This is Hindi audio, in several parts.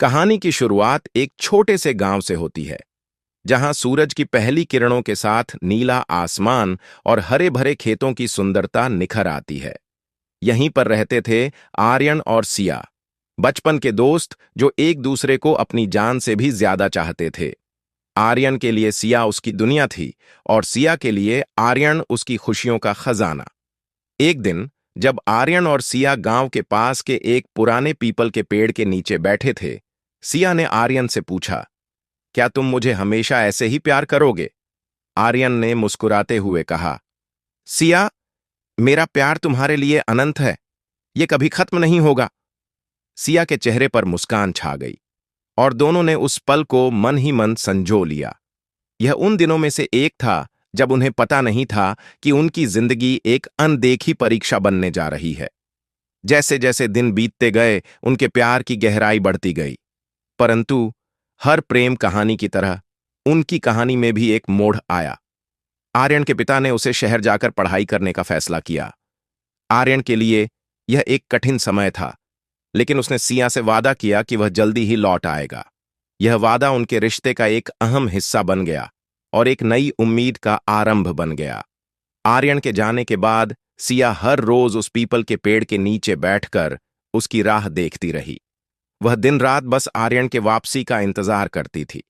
कहानी की शुरुआत एक छोटे से गांव से होती है, जहां सूरज की पहली किरणों के साथ नीला आसमान और हरे भरे खेतों की सुंदरता निखर आती है। यहीं पर रहते थे आर्यन और सिया, बचपन के दोस्त जो एक दूसरे को अपनी जान से भी ज्यादा चाहते थे। आर्यन के लिए सिया उसकी दुनिया थी और सिया के लिए आर्यन उसकी खुशियों का खजाना। एक दिन जब आर्यन और सिया गांव के पास के एक पुराने पीपल के पेड़ के नीचे बैठे थे, सिया ने आर्यन से पूछा, क्या तुम मुझे हमेशा ऐसे ही प्यार करोगे? आर्यन ने मुस्कुराते हुए कहा, सिया, मेरा प्यार तुम्हारे लिए अनंत है, ये कभी खत्म नहीं होगा। सिया के चेहरे पर मुस्कान छा गई और दोनों ने उस पल को मन ही मन संजो लिया। यह उन दिनों में से एक था जब उन्हें पता नहीं था कि उनकी जिंदगी एक अनदेखी परीक्षा बनने जा रही है। जैसे जैसे दिन बीतते गए, उनके प्यार की गहराई बढ़ती गई। परंतु हर प्रेम कहानी की तरह उनकी कहानी में भी एक मोड़ आया। आर्यन के पिता ने उसे शहर जाकर पढ़ाई करने का फैसला किया। आर्यन के लिए यह एक कठिन समय था, लेकिन उसने सिया से वादा किया कि वह जल्दी ही लौट आएगा। यह वादा उनके रिश्ते का एक अहम हिस्सा बन गया और एक नई उम्मीद का आरंभ बन गया। आर्यन के जाने के बाद सिया हर रोज उस पीपल के पेड़ के नीचे बैठकर उसकी राह देखती रही। वह दिन रात बस आर्यन के वापसी का इंतजार करती थी।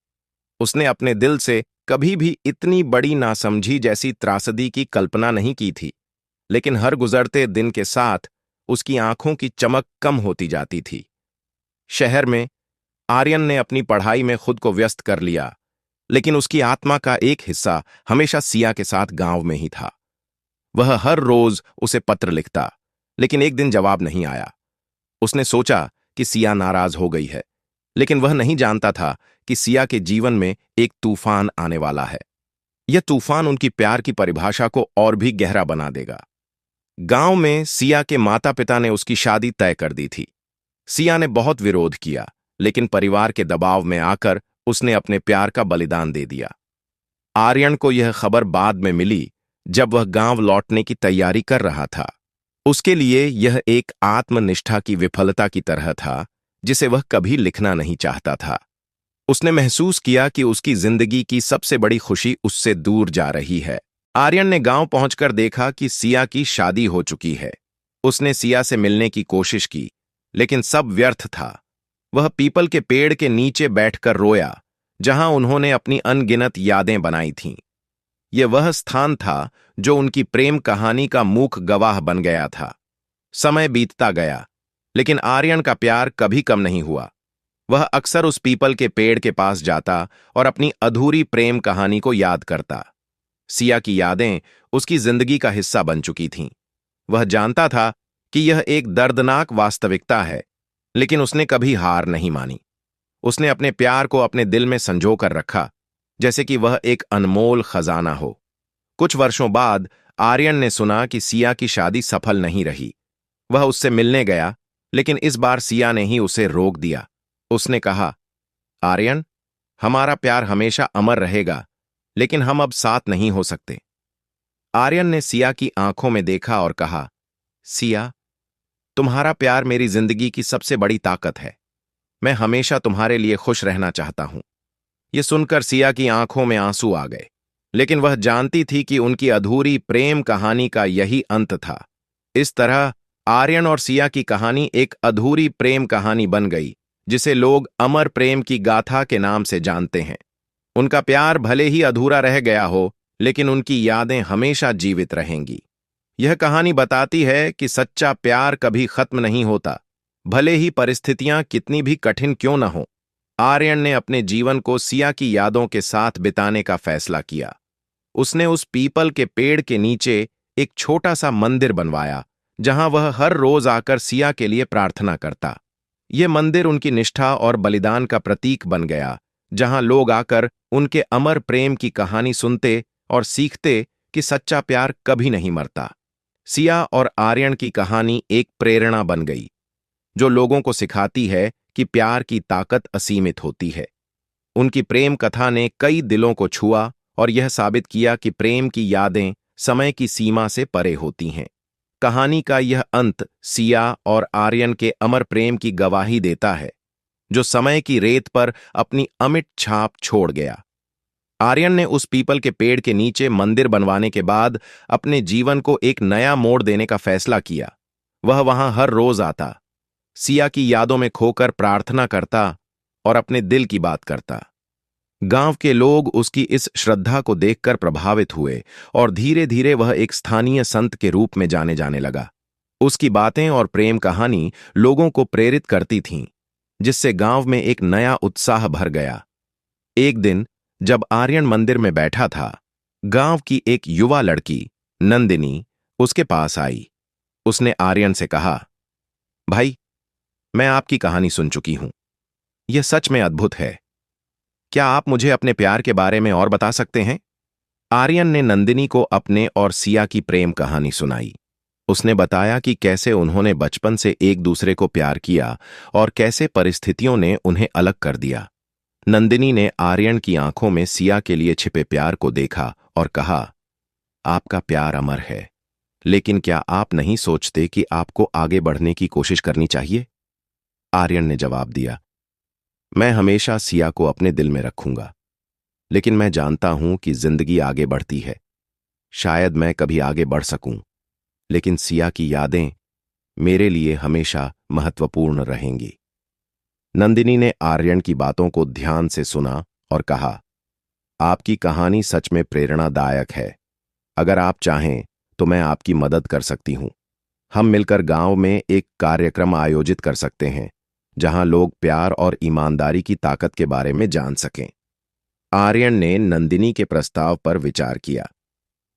उसने अपने दिल से कभी भी इतनी बड़ी नासमझी जैसी त्रासदी की कल्पना नहीं की थी, लेकिन हर गुजरते दिन के साथ उसकी आंखों की चमक कम होती जाती थी। शहर में आर्यन ने अपनी पढ़ाई में खुद को व्यस्त कर लिया, लेकिन उसकी आत्मा का एक हिस्सा हमेशा सिया के साथ गांव में ही था। वह हर रोज उसे पत्र लिखता, लेकिन एक दिन जवाब नहीं आया। उसने सोचा कि सिया नाराज हो गई है, लेकिन वह नहीं जानता था कि सिया के जीवन में एक तूफान आने वाला है। यह तूफान उनकी प्यार की परिभाषा को और भी गहरा बना देगा। गांव में सिया के माता पिता ने उसकी शादी तय कर दी थी। सिया ने बहुत विरोध किया, लेकिन परिवार के दबाव में आकर उसने अपने प्यार का बलिदान दे दिया। आर्यन को यह खबर बाद में मिली, जब वह गांव लौटने की तैयारी कर रहा था। उसके लिए यह एक आत्मनिष्ठा की विफलता की तरह था, जिसे वह कभी लिखना नहीं चाहता था। उसने महसूस किया कि उसकी जिंदगी की सबसे बड़ी खुशी उससे दूर जा रही है। आर्यन ने गांव पहुंचकर देखा कि सिया की शादी हो चुकी है। उसने सिया से मिलने की कोशिश की, लेकिन सब व्यर्थ था। वह पीपल के पेड़ के नीचे बैठकर रोया, जहां उन्होंने अपनी अनगिनत यादें बनाई थीं। यह वह स्थान था जो उनकी प्रेम कहानी का मूक गवाह बन गया था। समय बीतता गया, लेकिन आर्यन का प्यार कभी कम नहीं हुआ। वह अक्सर उस पीपल के पेड़ के पास जाता और अपनी अधूरी प्रेम कहानी को याद करता। सिया की यादें उसकी जिंदगी का हिस्सा बन चुकी थीं। वह जानता था कि यह एक दर्दनाक वास्तविकता है, लेकिन उसने कभी हार नहीं मानी। उसने अपने प्यार को अपने दिल में संजो कर रखा, जैसे कि वह एक अनमोल खजाना हो। कुछ वर्षों बाद आर्यन ने सुना कि सिया की शादी सफल नहीं रही। वह उससे मिलने गया, लेकिन इस बार सिया ने ही उसे रोक दिया। उसने कहा, आर्यन, हमारा प्यार हमेशा अमर रहेगा, लेकिन हम अब साथ नहीं हो सकते। आर्यन ने सिया की आंखों में देखा और कहा, सिया, तुम्हारा प्यार मेरी जिंदगी की सबसे बड़ी ताकत है। मैं हमेशा तुम्हारे लिए खुश रहना चाहता हूं। यह सुनकर सिया की आंखों में आंसू आ गए, लेकिन वह जानती थी कि उनकी अधूरी प्रेम कहानी का यही अंत था। इस तरह आर्यन और सिया की कहानी एक अधूरी प्रेम कहानी बन गई, जिसे लोग अमर प्रेम की गाथा के नाम से जानते हैं। उनका प्यार भले ही अधूरा रह गया हो, लेकिन उनकी यादें हमेशा जीवित रहेंगी। यह कहानी बताती है कि सच्चा प्यार कभी खत्म नहीं होता, भले ही परिस्थितियां कितनी भी कठिन क्यों न हो। आर्यन ने अपने जीवन को सिया की यादों के साथ बिताने का फैसला किया। उसने उस पीपल के पेड़ के नीचे एक छोटा सा मंदिर बनवाया, जहां वह हर रोज आकर सिया के लिए प्रार्थना करता। यह मंदिर उनकी निष्ठा और बलिदान का प्रतीक बन गया, जहां लोग आकर उनके अमर प्रेम की कहानी सुनते और सीखते कि सच्चा प्यार कभी नहीं मरता। सिया और आर्यन की कहानी एक प्रेरणा बन गई, जो लोगों को सिखाती है कि प्यार की ताकत असीमित होती है। उनकी प्रेम कथा ने कई दिलों को छुआ और यह साबित किया कि प्रेम की यादें समय की सीमा से परे होती हैं। कहानी का यह अंत सिया और आर्यन के अमर प्रेम की गवाही देता है, जो समय की रेत पर अपनी अमिट छाप छोड़ गया। आर्यन ने उस पीपल के पेड़ के नीचे मंदिर बनवाने के बाद अपने जीवन को एक नया मोड़ देने का फैसला किया। वह वहां हर रोज आता, सिया की यादों में खोकर प्रार्थना करता और अपने दिल की बात करता। गांव के लोग उसकी इस श्रद्धा को देखकर प्रभावित हुए और धीरे धीरे वह एक स्थानीय संत के रूप में जाने जाने लगा। उसकी बातें और प्रेम कहानी लोगों को प्रेरित करती थीं, जिससे गांव में एक नया उत्साह भर गया। एक दिन जब आर्यन मंदिर में बैठा था, गांव की एक युवा लड़की नंदिनी उसके पास आई। उसने आर्यन से कहा, भाई, मैं आपकी कहानी सुन चुकी हूं। यह सच में अद्भुत है। क्या आप मुझे अपने प्यार के बारे में और बता सकते हैं? आर्यन ने नंदिनी को अपने और सिया की प्रेम कहानी सुनाई। उसने बताया कि कैसे उन्होंने बचपन से एक दूसरे को प्यार किया और कैसे परिस्थितियों ने उन्हें अलग कर दिया। नंदिनी ने आर्यन की आंखों में सिया के लिए छिपे प्यार को देखा और कहा, आपका प्यार अमर है, लेकिन क्या आप नहीं सोचते कि आपको आगे बढ़ने की कोशिश करनी चाहिए? आर्यन ने जवाब दिया, मैं हमेशा सिया को अपने दिल में रखूंगा, लेकिन मैं जानता हूं कि जिंदगी आगे बढ़ती है। शायद मैं कभी आगे बढ़ सकूं, लेकिन सिया की यादें मेरे लिए हमेशा महत्वपूर्ण रहेंगी। नंदिनी ने आर्यन की बातों को ध्यान से सुना और कहा, आपकी कहानी सच में प्रेरणादायक है। अगर आप चाहें तो मैं आपकी मदद कर सकती हूं। हम मिलकर गांव में एक कार्यक्रम आयोजित कर सकते हैं, जहां लोग प्यार और ईमानदारी की ताकत के बारे में जान सकें। आर्यन ने नंदिनी के प्रस्ताव पर विचार किया।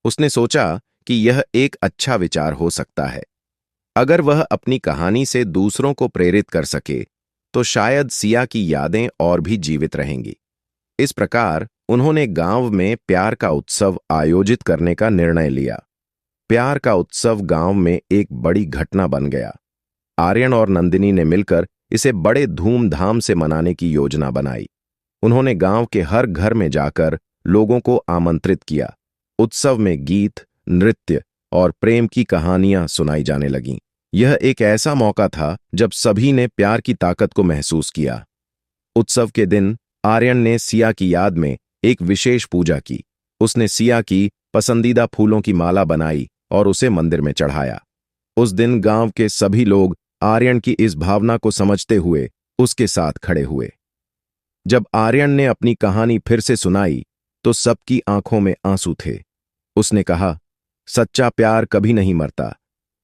उसने सोचा कि यह एक अच्छा विचार हो सकता है। अगर वह अपनी कहानी से दूसरों को प्रेरित कर सके तो शायद सिया की यादें और भी जीवित रहेंगी। इस प्रकार उन्होंने गांव में प्यार का उत्सव आयोजित करने का निर्णय लिया। प्यार का उत्सव गांव में एक बड़ी घटना बन गया। आर्यन और नंदिनी ने मिलकर इसे बड़े धूमधाम से मनाने की योजना बनाई। उन्होंने गांव के हर घर में जाकर लोगों को आमंत्रित किया। उत्सव में गीत, नृत्य और प्रेम की कहानियां सुनाई जाने लगीं। यह एक ऐसा मौका था जब सभी ने प्यार की ताकत को महसूस किया। उत्सव के दिन आर्यन ने सिया की याद में एक विशेष पूजा की। उसने सिया की पसंदीदा फूलों की माला बनाई और उसे मंदिर में चढ़ाया। उस दिन गांव के सभी लोग आर्यन की इस भावना को समझते हुए उसके साथ खड़े हुए। जब आर्यन ने अपनी कहानी फिर से सुनाई तो सबकी आंखों में आंसू थे। उसने कहा, सच्चा प्यार कभी नहीं मरता,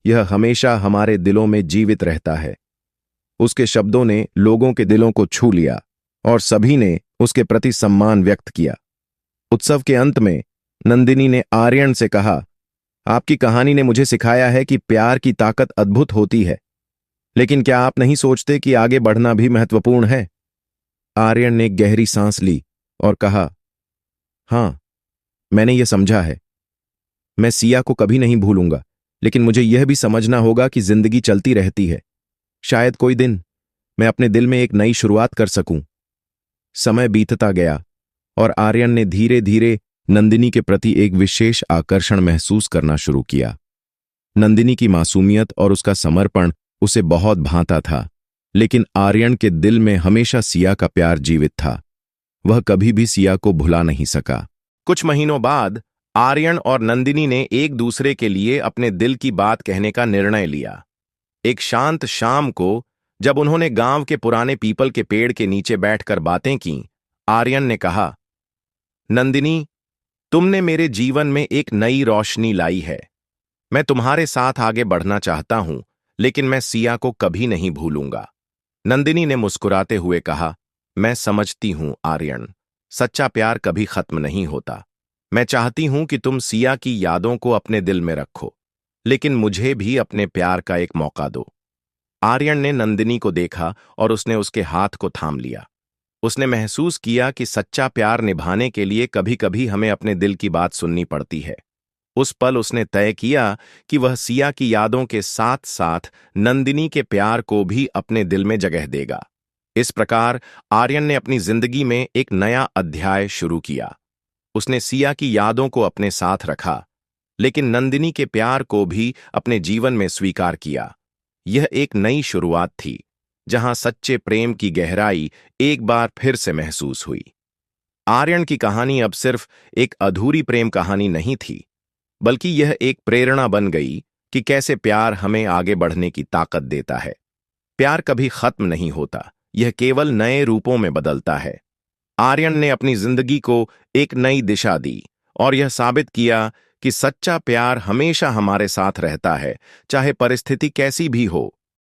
यह हमेशा हमारे दिलों में जीवित रहता है। उसके शब्दों ने लोगों के दिलों को छू लिया और सभी ने उसके प्रति सम्मान व्यक्त किया। उत्सव के अंत में नंदिनी ने आर्यन से कहा, आपकी कहानी ने मुझे सिखाया है कि प्यार की ताकत अद्भुत होती है, लेकिन क्या आप नहीं सोचते कि आगे बढ़ना भी महत्वपूर्ण है? आर्यन ने गहरी सांस ली और कहा, हां, मैंने यह समझा है। मैं सिया को कभी नहीं भूलूंगा, लेकिन मुझे यह भी समझना होगा कि जिंदगी चलती रहती है। शायद कोई दिन मैं अपने दिल में एक नई शुरुआत कर सकूं। समय बीतता गया और आर्यन ने धीरे धीरे नंदिनी के प्रति एक विशेष आकर्षण महसूस करना शुरू किया। नंदिनी की मासूमियत और उसका समर्पण उसे बहुत भाता था, लेकिन आर्यन के दिल में हमेशा सिया का प्यार जीवित था। वह कभी भी सिया को भुला नहीं सका। कुछ महीनों बाद आर्यन और नंदिनी ने एक दूसरे के लिए अपने दिल की बात कहने का निर्णय लिया। एक शांत शाम को जब उन्होंने गांव के पुराने पीपल के पेड़ के नीचे बैठकर बातें की, आर्यन ने कहा, नंदिनी, तुमने मेरे जीवन में एक नई रोशनी लाई है। मैं तुम्हारे साथ आगे बढ़ना चाहता हूं, लेकिन मैं सिया को कभी नहीं भूलूंगा। नंदिनी ने मुस्कुराते हुए कहा, मैं समझती हूं आर्यन, सच्चा प्यार कभी खत्म नहीं होता। मैं चाहती हूं कि तुम सिया की यादों को अपने दिल में रखो, लेकिन मुझे भी अपने प्यार का एक मौका दो। आर्यन ने नंदिनी को देखा और उसने उसके हाथ को थाम लिया। उसने महसूस किया कि सच्चा प्यार निभाने के लिए कभी-कभी हमें अपने दिल की बात सुननी पड़ती है। उस पल उसने तय किया कि वह सिया की यादों के साथ साथ नंदिनी के प्यार को भी अपने दिल में जगह देगा। इस प्रकार आर्यन ने अपनी जिंदगी में एक नया अध्याय शुरू किया। उसने सिया की यादों को अपने साथ रखा, लेकिन नंदिनी के प्यार को भी अपने जीवन में स्वीकार किया। यह एक नई शुरुआत थी, जहां सच्चे प्रेम की गहराई एक बार फिर से महसूस हुई। आर्यन की कहानी अब सिर्फ एक अधूरी प्रेम कहानी नहीं थी, बल्कि यह एक प्रेरणा बन गई कि कैसे प्यार हमें आगे बढ़ने की ताकत देता है। प्यार कभी खत्म नहीं होता, यह केवल नए रूपों में बदलता है। आर्यन ने अपनी जिंदगी को एक नई दिशा दी और यह साबित किया कि सच्चा प्यार हमेशा हमारे साथ रहता है, चाहे परिस्थिति कैसी भी हो।